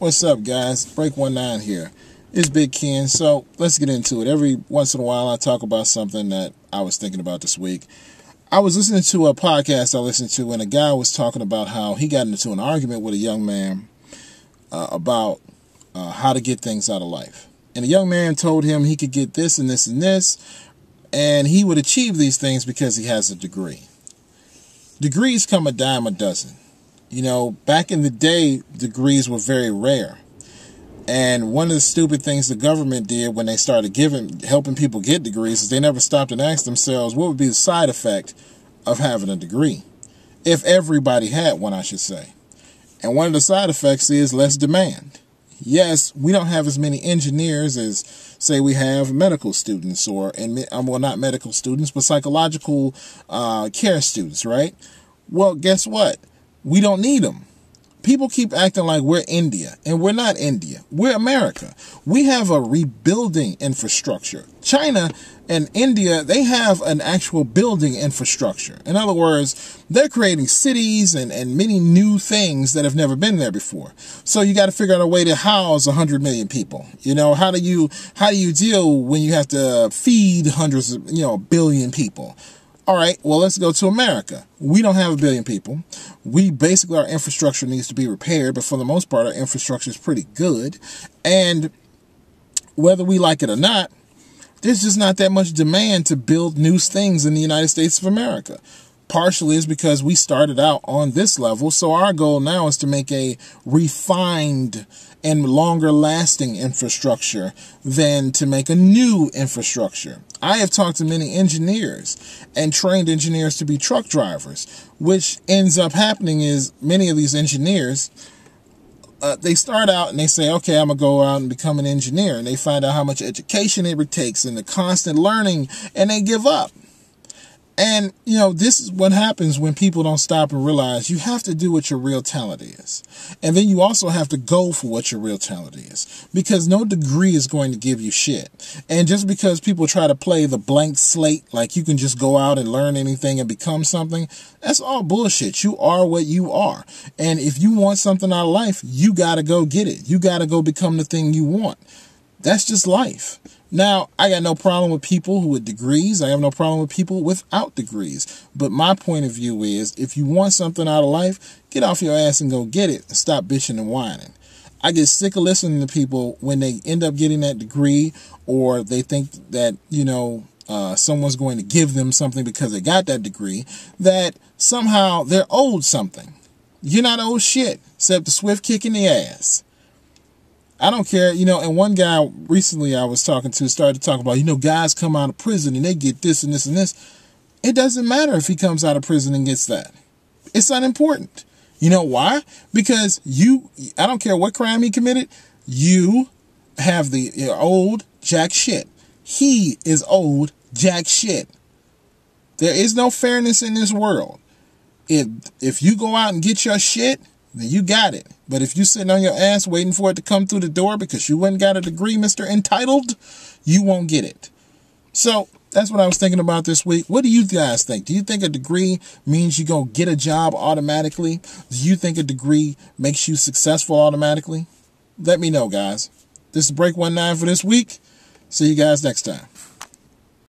What's up, guys? Break 19 here. It's Big Ken. So let's get into it. Every once in a while, I talk about something that I was thinking about this week. I was listening to a podcast I listened to, and a guy was talking about how he got into an argument with a young man about how to get things out of life. And the young man told him he could get this and this and this, and he would achieve these things because he has a degree. Degrees come a dime a dozen. You know, back in the day, degrees were very rare. And one of the stupid things the government did when they started helping people get degrees is they never stopped and asked themselves what would be the side effect of having a degree. If everybody had one, I should say. And one of the side effects is less demand. Yes, we don't have as many engineers as, say, we have medical students well, not medical students, but psychological care students, right? Well, guess what? We don't need them. People keep acting like we're India, and we're not India. We're America. We have a rebuilding infrastructure. China and India, they have an actual building infrastructure. In other words, they're creating cities and many new things that have never been there before. So you got to figure out a way to house 100 million people. You know, how do you deal when you have to feed hundreds of, billion people? All right, well, let's go to America. We don't have a billion people. Our infrastructure needs to be repaired, but for the most part, our infrastructure is pretty good. And whether we like it or not, there's just not that much demand to build new things in the United States of America. Partially is because we started out on this level, so our goal now is to make a refined and longer lasting infrastructure than to make a new infrastructure. I have talked to many engineers and trained engineers to be truck drivers, which ends up happening is many of these engineers, they start out and they say, okay, I'm going to go out and become an engineer. And they find out how much education it takes and the constant learning, and they give up. And, this is what happens when people don't stop and realize you have to do what your real talent is. And then you also have to go for what your real talent is. Because no degree is going to give you shit. And just because people try to play the blank slate, like you can just go out and learn anything and become something, that's all bullshit. You are what you are. And if you want something out of life, you got to go get it. You got to go become the thing you want. That's just life. Now, I got no problem with people with degrees. I have no problem with people without degrees. But my point of view is, if you want something out of life, get off your ass and go get it and stop bitching and whining. I get sick of listening to people when they end up getting that degree, or they think that, someone's going to give them something because they got that degree, that somehow they're owed something. You're not owed shit, except the swift kick in the ass. I don't care, and one guy recently I was talking to started to talk about, guys come out of prison and they get this and this and this. It doesn't matter if he comes out of prison and gets that. It's unimportant. You know why? Because I don't care what crime he committed, you have you're owed jack shit. He is owed jack shit. There is no fairness in this world. If you go out and get your shit, then you got it. But if you sitting on your ass waiting for it to come through the door because you went and got a degree, Mr. Entitled, you won't get it. So that's what I was thinking about this week. What do you guys think? Do you think a degree means you go get a job automatically? Do you think a degree makes you successful automatically? Let me know, guys. This is Break 19 for this week. See you guys next time.